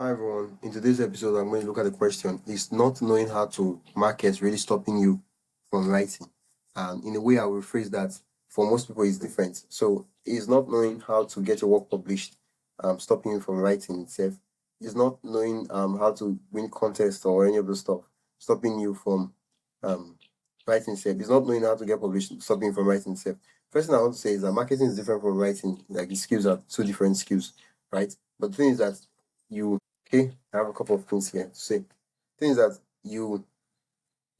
Hi everyone. In today's episode, I'm going to look at the question: Is not knowing how to market really stopping you from writing? And in a way, I will phrase that for most people, it's different. So, is not knowing how to get your work published stopping you from writing itself? Is not knowing how to win contests or any of those stuff stopping you from um, writing itself? Is not knowing how to get published stopping you from writing itself? First thing I want to say is that marketing is different from writing. Like the skills are two different skills, right? But the thing is that you okay, I have a couple of things here to say. Things that you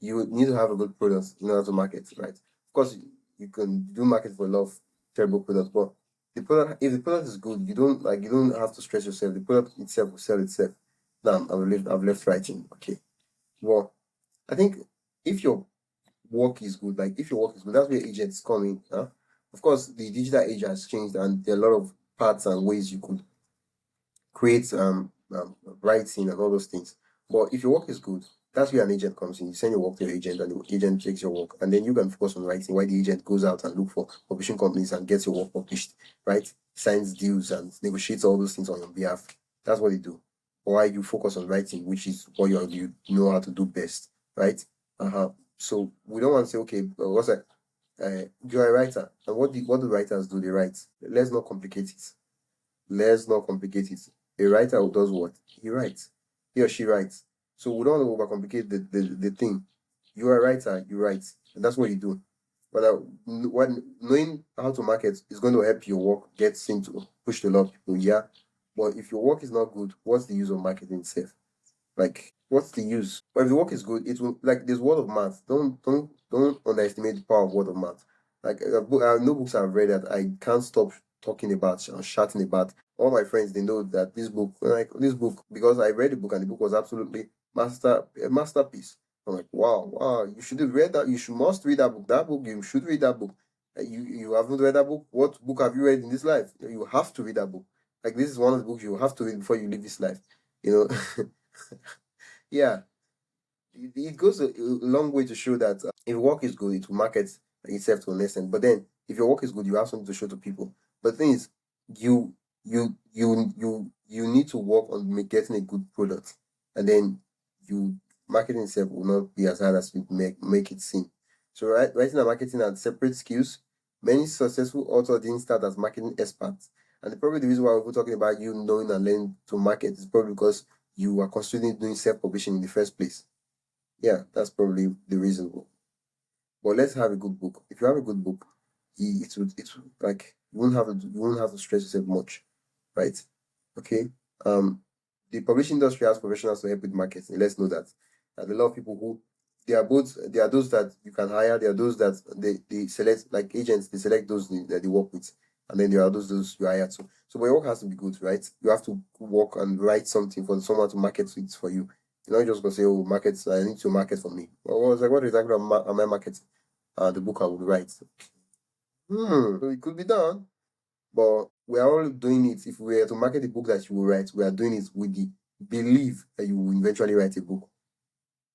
need to have a good product in order to market, right? Of course, you can do market for a lot of terrible products, but the product, if the product is good, you don't have to stress yourself. The product itself will sell itself. Now, I've left writing. Okay, well, I think if your work is good, like if your work is good, that's where agents come in. Huh? Of course, the digital age has changed, and there are a lot of parts and ways you could create writing and all those things. But if your work is good, that's where an agent comes in. You send your work to your agent, and the agent takes your work, and then you can focus on writing. While the agent goes out and look for publishing companies and gets your work published, right? Signs deals and negotiates all those things on your behalf. That's what they do. While you focus on writing, which is what you know how to do best, right? So we don't want to say, okay, what's that? You're a writer, and what do writers do? They write. Let's not complicate it. Let's not complicate it. A writer who does what? He writes. He or she writes. So we don't want to overcomplicate the thing. You are a writer, you write. And that's what you do. But knowing how to market is going to help your work get seen to push to a lot of people, yeah. But if your work is not good, what's the use of marketing itself? Like, what's the use? But if the work is good, it will like there's word of mouth. Don't underestimate the power of word of mouth. Like no books I've read that I can't stop talking about or shouting about. All my friends they know that this book because I read the book and the book was absolutely a masterpiece. I'm like, wow, you should have read that. You should must read that book. That book, you should read that book. You haven't read that book. What book have you read in this life? You have to read that book. Like this is one of the books you have to read before you leave this life. You know. Yeah, it goes a long way to show that if work is good, it will market itself to an extent. But then, if your work is good, you have something to show to people. But the thing is, you you need to work on getting a good product, and then you marketing itself will not be as hard as you make it seem. So, writing and marketing are separate skills. Many successful authors didn't start as marketing experts, and probably the reason why we're talking about you knowing and learning to market is probably because you are considering doing self-publishing in the first place. Yeah, that's probably the reason. But let's have a good book. If you have a good book, it would like you won't have to stress yourself much, right? Okay. Um, the publishing industry has professionals to help with marketing. Let's know that. And a lot of people who there are those that you can hire, there are those that they select like agents, they select those that they work with, and then there are those you hire to. So but your work has to be good, right? You have to work and write something for someone to market it for you. You're not just gonna say, "Oh, market! I need to market for me." Well, I was like, "What exactly am I marketing?" The book I would write. So it could be done, but we are all doing it. If we were to market the book that you will write, we are doing it with the belief that you will eventually write a book.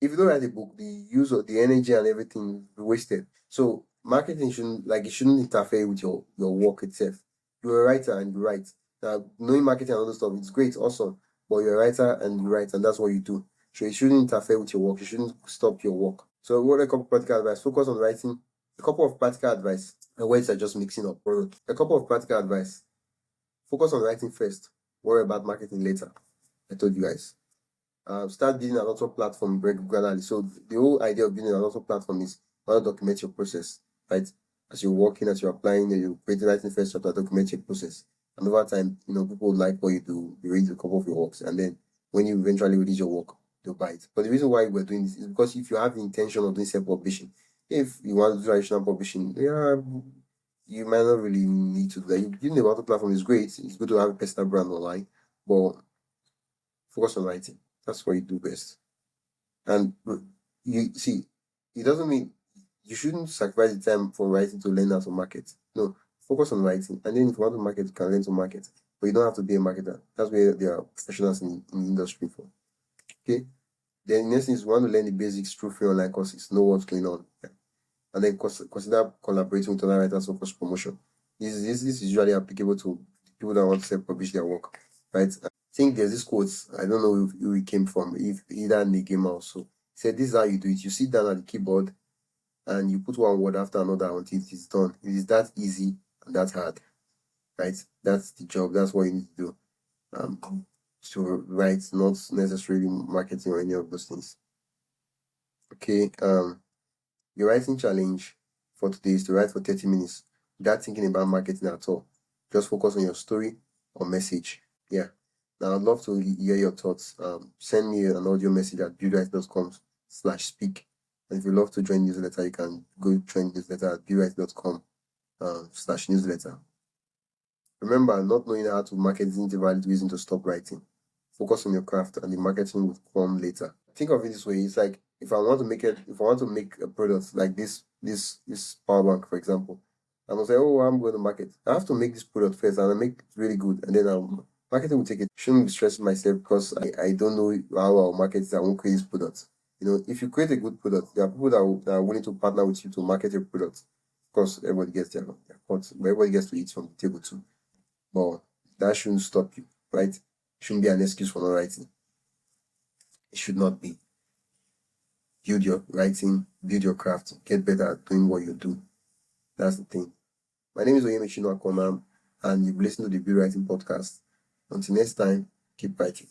If you don't write a book, the use of the energy and everything will be wasted. So marketing shouldn't interfere with your work itself. You're a writer and you write. Now knowing marketing and other stuff, it's great, awesome. But you're a writer and you write, and that's what you do. So it shouldn't interfere with your work. It shouldn't stop your work. So what a couple of practical advice. Focus on writing. A couple of practical advice. And words are just mixing up. A couple of practical advice. Focus on writing first. Worry about marketing later. I told you guys. Start building an auto platform gradually. So the whole idea of building an auto platform is how to document your process, right? As you're working, as you're applying, you're creating writing first chapter, document your process. And over time, people like what you do, you read a couple of your works, and then when you eventually release your work, they'll buy it. But the reason why we're doing this is because if you have the intention of doing self-publishing, if you want to do traditional publishing, yeah, you might not really need to do that. Using the auto platform is great. It's good to have a personal brand online, but focus on writing. That's what you do best. And you see, it doesn't mean you shouldn't sacrifice the time for writing to learn how to market. No, focus on writing. And then if you want to market, you can learn to market. But you don't have to be a marketer. That's where there are professionals in the industry for. Okay. Then next thing is you want to learn the basics through free online courses, know what's going on. Yeah. And then consider collaborating with other writers for cross promotion. This is usually applicable to people that want to self-publish their work, right? think there's this quote, I don't know who it came from, if either Nigema or so. He said, this is how you do it. You sit down at the keyboard and you put one word after another until it is done. It is that easy and that hard, right? That's the job. That's what you need to do. To write, not necessarily marketing or any of those things. Okay. Your writing challenge for today is to write for 30 minutes without thinking about marketing at all. Just focus on your story or message. Yeah. Now I'd love to hear your thoughts. Send me an audio message at buildwriting.com/speak. And if you love to join newsletter, you can go join newsletter at buildwriting.com/newsletter. Remember, not knowing how to market isn't a valid reason to stop writing. Focus on your craft and the marketing will come later. Think of it this way: it's like if I want to make a product like this power bank, for example, I'm gonna say, oh, I'm going to market. I have to make this product first and I make it really good, and then marketing will take it. Shouldn't be stressing myself because I don't know how I'll market it. I won't create this product. If you create a good product, there are people that are willing to partner with you to market your product. Of course, everybody gets their cut, but everybody gets to eat from the table too. But that shouldn't stop you, right? Shouldn't be an excuse for not writing. It should not be. Build your writing, build your craft, get better at doing what you do. That's the thing. My name is Oyemi Chinua Konam, and you've listened to the Build Writing Podcast. Until next time, keep writing.